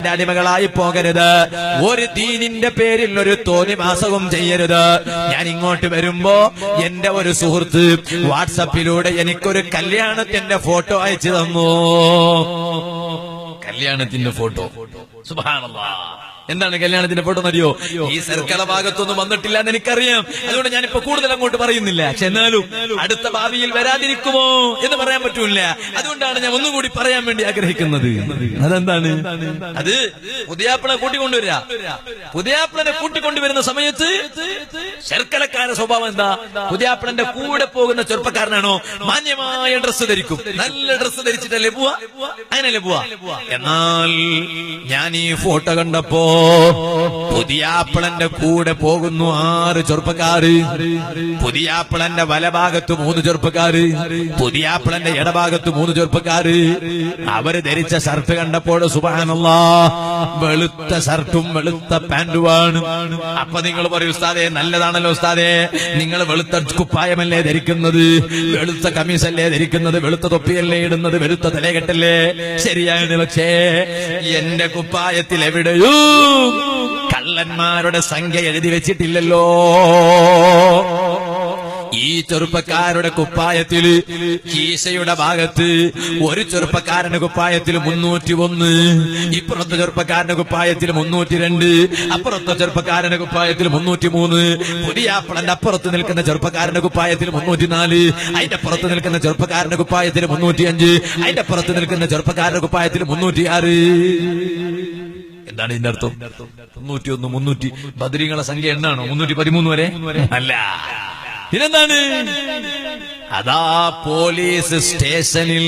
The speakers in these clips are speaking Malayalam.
അതിന്റെ അടിമകളായി പോകരുത്. ഒരു ദീനിന്റെ പേരിൽ ഒരു തോന്നിവാസവും ചെയ്യരുത്. ഞാൻ ഇങ്ങോട്ട് വരുമ്പോ എന്റെ ഒരു സുഹൃത്ത് വാട്സപ്പിലൂടെ എനിക്കൊരു കല്യാണത്തിന്റെ ഫോട്ടോ അയച്ചു തന്നു. കല്യാണത്തിന്റെ ഫോട്ടോ. സുബ്ഹാനല്ലാഹ്. എന്താണ് കല്യാണത്തിന്റെ ഫോട്ടോ എന്നറിയോ? ഈ സർക്കള ഭാഗത്തൊന്നും വന്നിട്ടില്ല എന്ന് എനിക്കറിയാം. അതുകൊണ്ട് ഞാനിപ്പോ കൂടുതൽ അങ്ങോട്ട് പറയുന്നില്ല. പക്ഷെ എന്നാലും അടുത്ത ഭാവിയിൽ വരാതിരിക്കുമോ എന്ന് പറയാൻ പറ്റൂല. അതുകൊണ്ടാണ് ഞാൻ ഒന്നുകൂടി പറയാൻ വേണ്ടി ആഗ്രഹിക്കുന്നത്. അതെന്താണ്? അത് പുതിയാപ്പിളെ കൂട്ടിക്കൊണ്ടുവരിക. പുതിയാപ്പിളനെ കൂട്ടിക്കൊണ്ടുവരുന്ന സമയത്ത് ശർക്കലക്കാരുടെ സ്വഭാവം എന്താ? പുതിയാപ്പിളന്റെ കൂടെ പോകുന്ന ചെറുപ്പക്കാരനാണോ മാന്യമായ ഡ്രസ്സ് ധരിക്കും, നല്ല ഡ്രസ്സ് ധരിച്ചിട്ടല്ലേ പോവാ, അങ്ങനല്ലേ പോവാ. എന്നാൽ ഞാൻ ഈ ഫോട്ടോ കണ്ടപ്പോ പുതിയാപ്പിളന്റെ കൂടെ പോകുന്നു 6 ചെറുപ്പക്കാര്. പുതിയാപ്പിളന്റെ വലഭാഗത്ത് 3 ചെറുപ്പക്കാര്, പുതിയാപ്പിളന്റെ ഇടഭാഗത്ത് 3 ചെറുപ്പക്കാര്. അവര് ധരിച്ച ഷർട്ട് കണ്ടപ്പോൾ സുബ്ഹാനല്ലാഹ്, വെളുത്ത ഷർട്ടും വെളുത്ത പാന്റുമാണ്. അപ്പൊ നിങ്ങൾ പറയും, ഉസ്താദേ നല്ലതാണല്ലോ ഉസ്താദേ, നിങ്ങൾ വെളുത്ത കുപ്പായമല്ലേ ധരിക്കുന്നത്, വെളുത്ത കമീസല്ലേ ധരിക്കുന്നത്, വെളുത്ത തൊപ്പിയല്ലേ ഇടുന്നത്, വെളുത്ത തലകെട്ടല്ലേ? ശരിയാണ്. പക്ഷേ എന്റെ കുപ്പായത്തിൽ എവിടെയോ കള്ളന്മാരുടെ സംഖ്യ എഴുതി വെച്ചിട്ടില്ലല്ലോ. ഈ ചെറുപ്പക്കാരുടെ കുപ്പായത്തിൽ കീശയുടെ ഭാഗത്ത് ഒരു ചെറുപ്പക്കാരന്റെ കുപ്പായത്തിൽ 301, ഇപ്പുറത്തെ ചെറുപ്പക്കാരന്റെ കുപ്പായത്തിൽ 302, അപ്പുറത്തെ ചെറുപ്പക്കാരന്റെ കുപ്പായത്തിൽ 303, പുതിയാപ്പിളന്റെ അപ്പുറത്ത് നിൽക്കുന്ന ചെറുപ്പക്കാരന്റെ കുപ്പായത്തിൽ 304, അതിന്റെ പുറത്ത് നിൽക്കുന്ന ചെറുപ്പക്കാരന്റെ കുപ്പായത്തിൽ 305, അതിന്റെ പുറത്ത് നിൽക്കുന്ന ചെറുപ്പക്കാരന്റെ കുപ്പായത്തിൽ 306. എന്താണ് ഇതിന്റെ അർത്ഥം? 301, 300 ബദരീങ്ങളെ സംഖ്യ എണ്ണാണോ? 313 വരെ അല്ല. പിന്നെന്താണ്? അതാ പോലീസ് സ്റ്റേഷനിൽ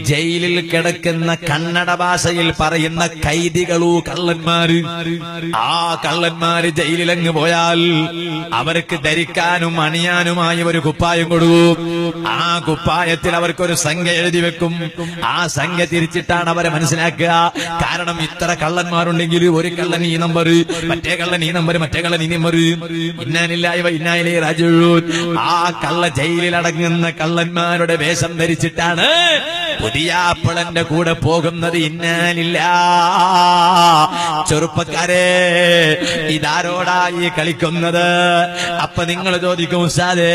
ജയിലിൽ കിടക്കുന്ന കന്നഡ ഭാഷയിൽ പറയുന്ന കൈദികളൂ കള്ളന്മാര്. ആ കള്ളന്മാര് ജയിലിലങ്ങ് പോയാൽ അവർക്ക് ധരിക്കാനും അണിയാനുമായി ഒരു കുപ്പായം കൊടുക്കും. ആ കുപ്പായത്തിൽ അവർക്കൊരു സംഖ്യ എഴുതി വെക്കും. ആ സംഖ്യ തിരിച്ചിട്ടാണ് അവരെ മനസ്സിലാക്കുക. കാരണം ഇത്ര കള്ളന്മാരുണ്ടെങ്കിൽ ഒരു കള്ളൻ ഈ നമ്പർ, മറ്റേ കള്ളൻ ഈ നമ്പർ, മറ്റേ കള്ളൻ ഈ നമ്പർ. ഇന്നാലില്ലാഹി വ ഇന്നാ ഇലൈഹി റാജിഊൻ. ആ കള്ള ജയിലിൽ അടങ്ങുന്ന കള്ളന്മാരുടെ വേഷം ധരിച്ചിട്ടാണ് പുതിയാപ്പിളന്റെ കൂടെ പോകുന്നത്. ഇന്നാലില്ലാഹ്. ചെറുപ്പക്കാരെ, ഇതാരോടായി കളിക്കുന്നത്? അപ്പൊ നിങ്ങൾ ചോദിക്കും, ഉസ്താദേ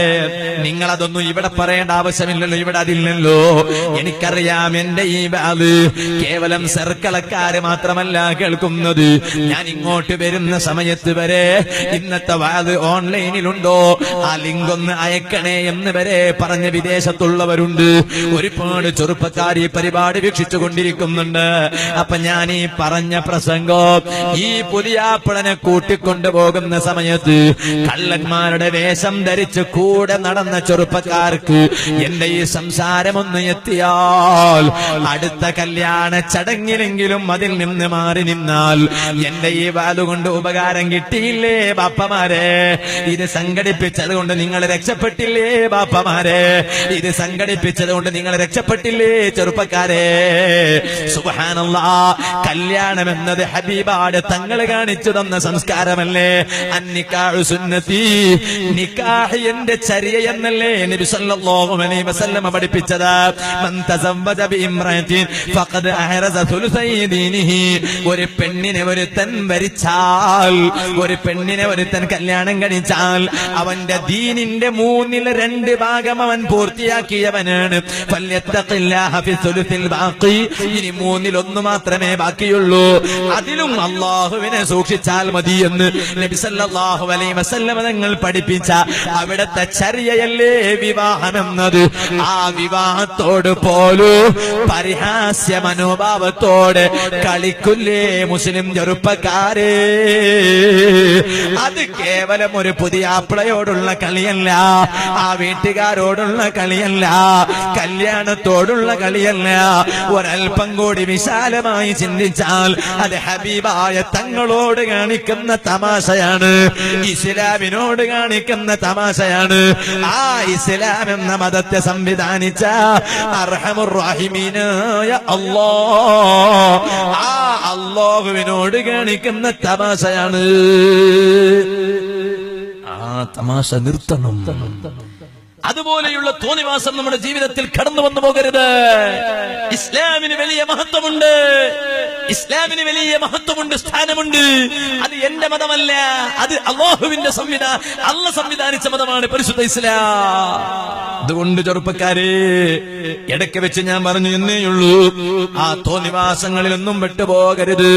നിങ്ങളതൊന്നും ഇവിടെ പറയേണ്ട ആവശ്യമില്ലല്ലോ, ഇവിടെ അതില്ലല്ലോ. എനിക്കറിയാം, എന്റെ ഈ വാത് കേവലം സർക്കളക്കാര് മാത്രമല്ല കേൾക്കുന്നത്. ഞാൻ ഇങ്ങോട്ട് വരുന്ന സമയത്ത് വരെ ഇന്നത്തെ വാത് ഓൺലൈനിലുണ്ടോ, ആ ലിങ്ക് ഒന്ന് അയക്കണേ എന്ന് വരെ പറഞ്ഞ വിദേശത്തുള്ളവരുണ്ട്. ഒരുപാട് ചെറുപ്പക്കാർ ഈ പരിപാടി വീക്ഷിച്ചു കൊണ്ടിരിക്കുന്നുണ്ട്. അപ്പൊ ഞാൻ ഈ പറഞ്ഞ പ്രസംഗം ഈ പുതിയാപ്പിളനെ കൂട്ടിക്കൊണ്ടുപോകുന്ന സമയത്ത് കള്ളന്മാരുടെ വേഷം ധരിച്ച് കൂടെ നടന്ന ചെറുപ്പക്കാർക്ക് എന്റെ ഈ സംസാരമൊന്ന് എത്തിയാൽ, അടുത്ത കല്യാണ ചടങ്ങിലെങ്കിലും അതിൽ നിന്ന് മാറി നിന്നാൽ എന്റെ ഈ വാതുകൊണ്ട് ഉപകാരം കിട്ടിയില്ലേ ബാപ്പമാരെ? ഇത് സംഘടിപ്പിച്ചത് കൊണ്ട് നിങ്ങൾ രക്ഷപ്പെട്ടില്ലേ ബാപ്പമാരെ? ഇത് സംഘടിപ്പിച്ചത് കൊണ്ട് നിങ്ങൾ രക്ഷപ്പെട്ടില്ലേ ചെറുപ്പക്കാരെ? സുബ്ഹാനല്ലാഹ്. കല്യാണം എന്നത് ഹബീബാട് തങ്ങൾ കാണിച്ചു തന്ന സംസ്കാരമല്ലേ? അന്നിക്കാഹു സുന്നത്തി, നിക്കാഹ് എന്റെ ചര്യ എന്നല്ലേ നബി സല്ലല്ലാഹു അലൈഹി വസല്ലം പഠിപ്പിച്ചത്. മൻ തസവ്വജ ബിഇംറഅത്തിൻ ഫഖദ് അഹ്റസ സുലുസൈ ദീനിഹി. ഒരു പെണ്ണിനെ ഒരുത്തൻ വരിച്ചാൽ, ഒരു പെണ്ണിനെ ഒരുത്തൻ കല്യാണം കഴിച്ചാൽ അവന്റെ ദീനിന്റെ 2/3 ഭാഗം അവൻ പൂർത്തിയാക്കിയവനാണ്. ഫല്യത്തഖില്ലാഹ ഫി സുലുസിൽ ബാഖി. ഇനി 1/3 മാത്രമേ ബാക്കിയുള്ളൂ. അതിലും അല്ലാഹുവിനെ സൂക്ഷിച്ചാൽ മതിയെന്ന് നബി സല്ലല്ലാഹു അലൈഹി വസല്ലം തങ്ങൾ പഠിപ്പിച്ച അവിടത്തെ ചര്യയല്ലേ വിവാഹമെന്നത്. ആ വിവാഹത്തോട് പോലും പരിഹാസ്യ മനോഭാവത്തോടെ കളിക്കില്ലേ മുസ്ലിം ചെറുപ്പക്കാരെ? അത് കേവലം ഒരു പുതിയാപ്പിളയോടുള്ള കളിയല്ല, ആ വീട്ടുകാരോടുള്ള കളിയല്ല, കല്യാണത്തോടുള്ള കളിയല്ല. ഒരൽപ്പം കൂടി വിശാലമായി ചിന്തിച്ചാൽ അത് ഹബീബായ തങ്ങളോട് കാണിക്കുന്ന തമാശയാണ്, ഇസ്ലാമിനോട് കാണിക്കുന്ന തമാശയാണ്. ആ ഇസ്ലാം എന്ന മതത്തെ സംവിധാനിച്ച അർഹമുർ റഹീമീനായ അല്ലാഹ്, ആ അല്ലാഹുവിനോട് കാണിക്കുന്ന തമാശയാണ്. ആ തമാശ നിർത്തണം. അതുപോലെയുള്ള തോന്നിവാസം നമ്മുടെ ജീവിതത്തിൽ കടന്നു വന്നു പോകരുത്. ഇസ്ലാമിന് വലിയ മഹത്വമുണ്ട്, ഇസ്ലാമിന് വലിയ മഹത്വമുണ്ട്, സ്ഥാനമുണ്ട്. അത് എന്റെ മതമല്ല, അത് അല്ലാഹുവിന്റെ അല്ലാഹു സംവിധാനിച്ച മതമാണ് പരിശുദ്ധ ഇസ്ലാം. അതുകൊണ്ട് ചെറുപ്പക്കാരെ, ഇടയ്ക്ക് വെച്ച് ഞാൻ പറഞ്ഞു എന്നേയുള്ളൂ, ആ തോന്നിവാസങ്ങളിലൊന്നും വിട്ടുപോകരുത്.